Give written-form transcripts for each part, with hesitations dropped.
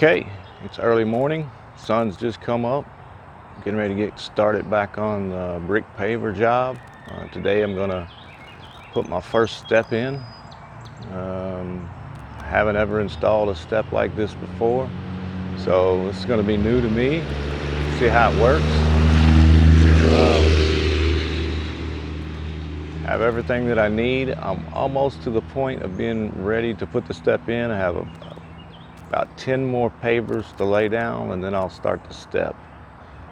Okay, it's early morning, sun's just come up, getting ready to get started back on the brick paver job. Today I'm going to put my first step in. I haven't ever installed a step like this before, so this is going to be new to me. See how it works. Have everything that I need. I'm almost to the point of being ready to put the step in. I have about 10 more pavers to lay down, and then I'll start the step.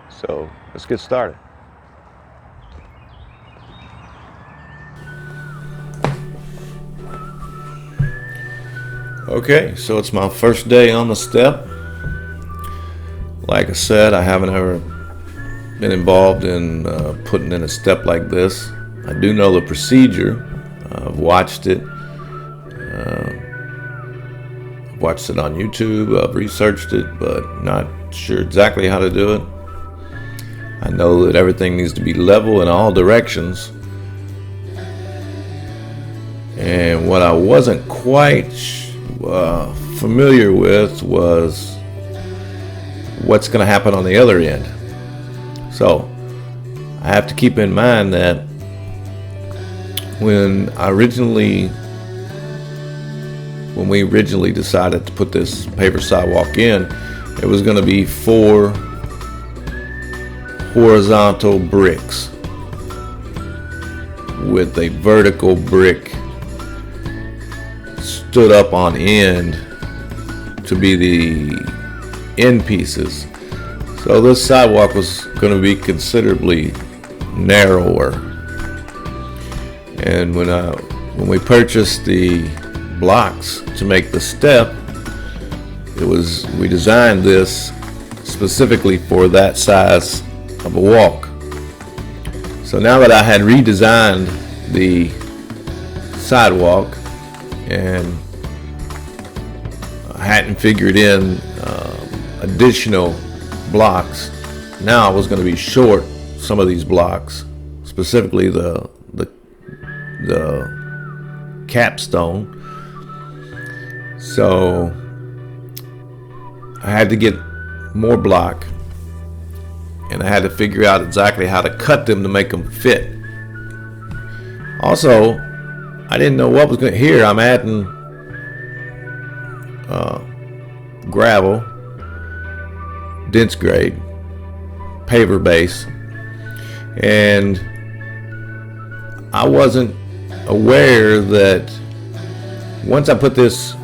So let's get started. Okay, so it's my first day on the step. Like I said, I haven't ever been involved in putting in a step like this. I do know the procedure. I've watched it. I've watched it on YouTube. I've researched it, but not sure exactly how to do it. I know that everything needs to be level in all directions. And what I wasn't quite familiar with was what's going to happen on the other end. So I have to keep in mind that when we originally decided to put this paver sidewalk in, it was going to be 4 horizontal bricks with a vertical brick stood up on end to be the end pieces. So this sidewalk was going to be considerably narrower. And when we purchased the blocks to make the step, we designed this specifically for that size of a walk. So now that I had redesigned the sidewalk and I hadn't figured in additional blocks, now I was going to be short some of these blocks, specifically the capstone. So I had to get more block, and I had to figure out exactly how to cut them to make them fit. Also, I didn't know what was going to. Here I'm adding gravel, dense grade, paver base, and I wasn't aware that once I put this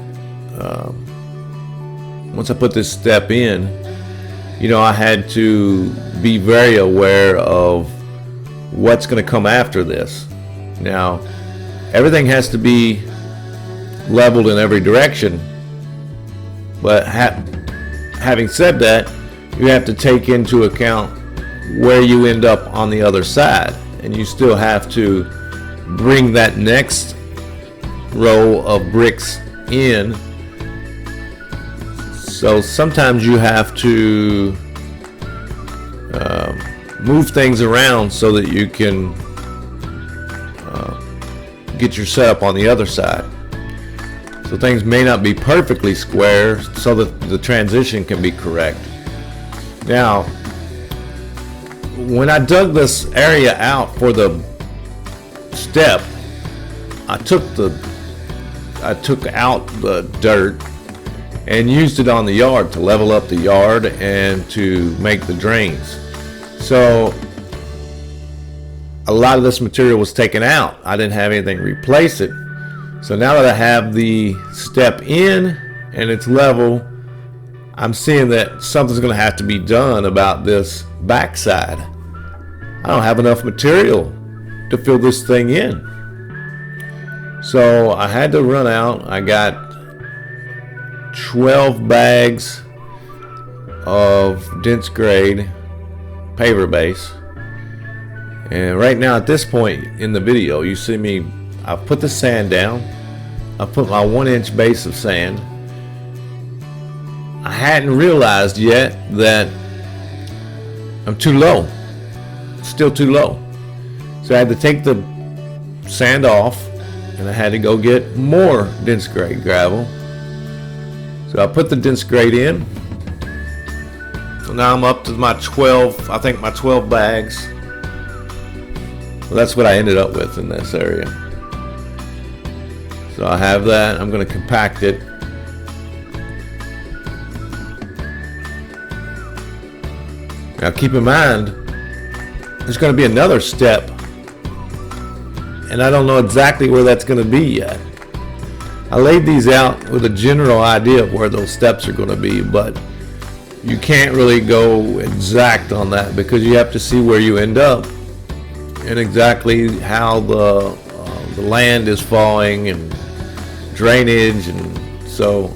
step in, I had to be very aware of what's going to come after this. Now, everything has to be leveled in every direction, but having said that, you have to take into account where you end up on the other side, and you still have to bring that next row of bricks in. So sometimes you have to move things around so that you can get your setup on the other side. So things may not be perfectly square so that the transition can be correct. Now, when I dug this area out for the step, I took out the dirt and used it on the yard to level up the yard and to make the drains. So a lot of this material was taken out. I didn't have anything to replace it. So now that I have the step in and it's level, I'm seeing that something's going to have to be done about this backside. I don't have enough material to fill this thing in. So I had to run out. I got 12 bags of dense grade paver base. And right now at this point in the video, you see me, I've put the sand down. I put my 1-inch base of sand. I hadn't realized yet that I'm too low. Still too low. So I had to take the sand off, and I had to go get more dense grade gravel. So I put the dense grade in. So now I'm up to my 12, I think my 12 bags. Well, that's what I ended up with in this area. So I have that. I'm going to compact it. Now keep in mind, there's going to be another step, and I don't know exactly where that's going to be yet. I laid these out with a general idea of where those steps are going to be, but you can't really go exact on that because you have to see where you end up and exactly how the land is falling and drainage, and so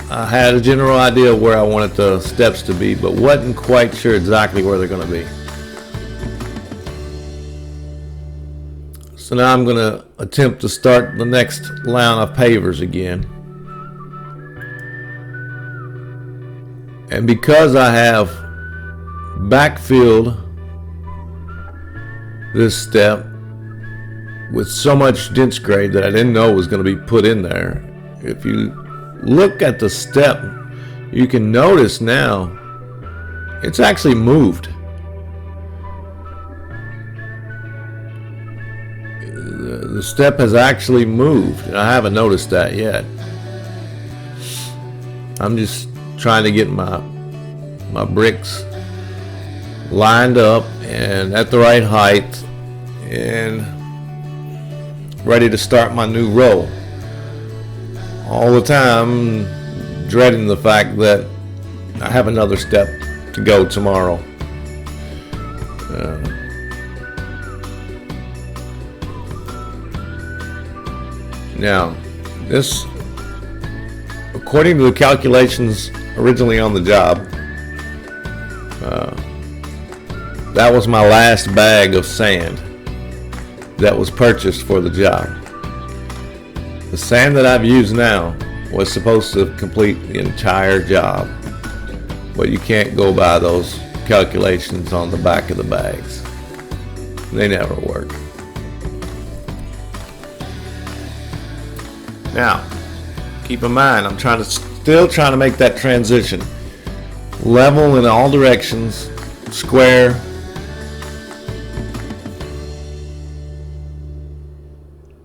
I had a general idea of where I wanted the steps to be, but wasn't quite sure exactly where they're going to be. So now I'm going to attempt to start the next line of pavers again. And because I have backfilled this step with so much dense grade that I didn't know was going to be put in there, if you look at the step, you can notice now it's actually moved. The step has actually moved, and I haven't noticed that yet. I'm just trying to get my bricks lined up and at the right height and ready to start my new row. All the time dreading the fact that I have another step to go tomorrow. Now, this, according to the calculations originally on the job, that was my last bag of sand that was purchased for the job. The sand that I've used now was supposed to complete the entire job, but you can't go by those calculations on the back of the bags. They never work. Now, keep in mind, I'm still trying to make that transition level in all directions, square.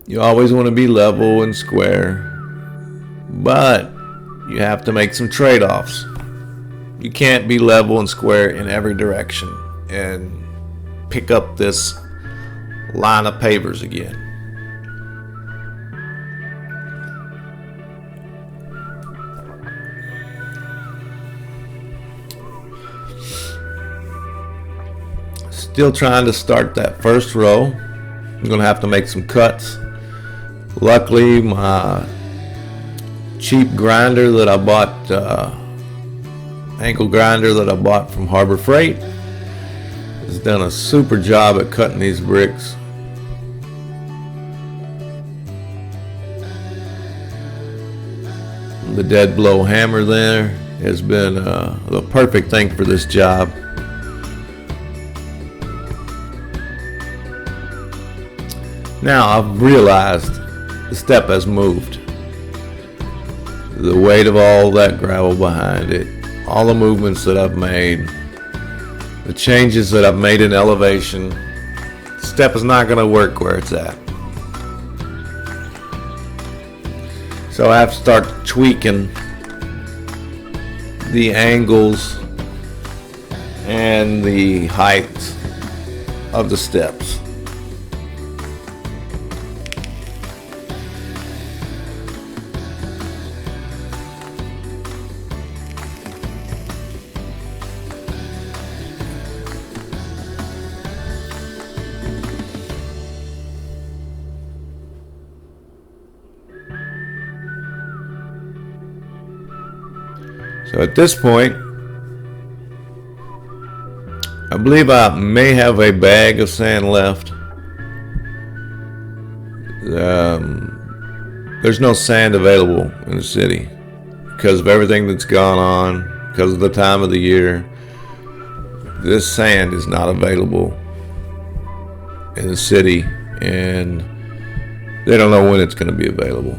You always want to be level and square, but you have to make some trade-offs. You can't be level and square in every direction and pick up this line of pavers again. Still trying to start that first row. I'm going to have to make some cuts. Luckily, my cheap grinder that I bought, ankle grinder that I bought from Harbor Freight, has done a super job at cutting these bricks. The dead blow hammer there has been the perfect thing for this job. Now I've realized the step has moved. The weight of all that gravel behind it, all the movements that I've made, the changes that I've made in elevation, the step is not going to work where it's at. So I have to start tweaking the angles and the height of the steps. So at this point, I believe I may have a bag of sand left. There's no sand available in the city because of everything that's gone on, because of the time of the year. This sand is not available in the city, and they don't know when it's going to be available.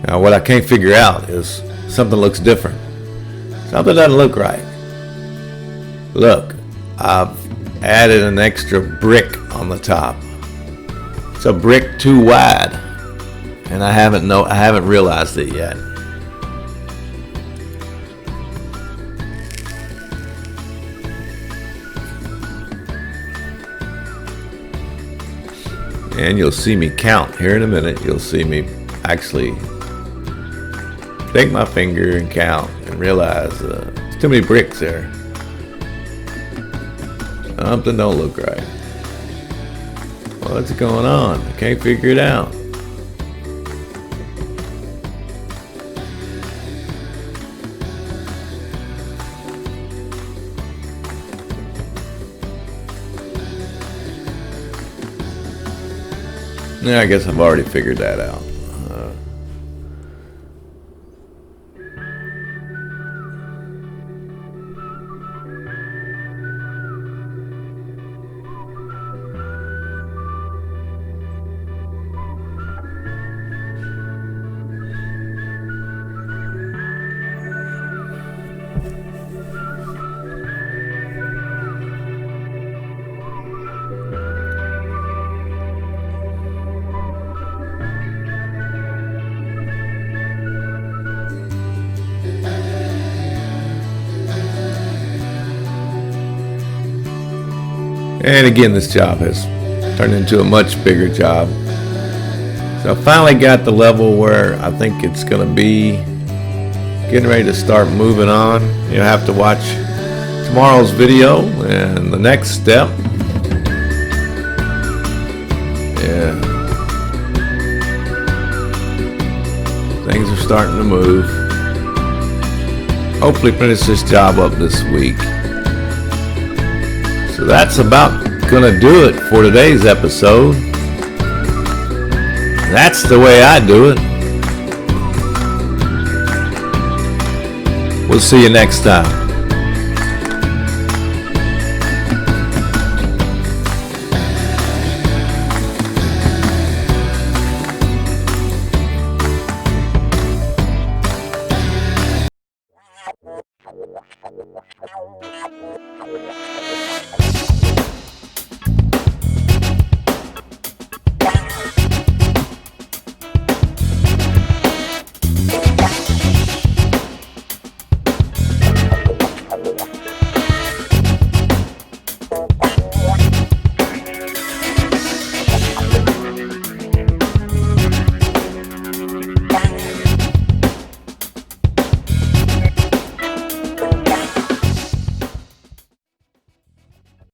Now what I can't figure out is something looks different. Something doesn't look right. Look, I've added an extra brick on the top. It's a brick too wide, and I haven't realized it yet. And you'll see me count here in a minute. You'll see me actually take my finger and count and realize there's too many bricks there. Something don't look right. What's going on? I can't figure it out. Yeah, I guess I've already figured that out. And again, this job has turned into a much bigger job. So I finally got the level where I think it's going to be getting ready to start moving on. You'll have to watch tomorrow's video and the next step. Yeah. Things are starting to move. Hopefully finish this job up this week. So that's about gonna do it for today's episode. That's the way I do it. We'll see you next time.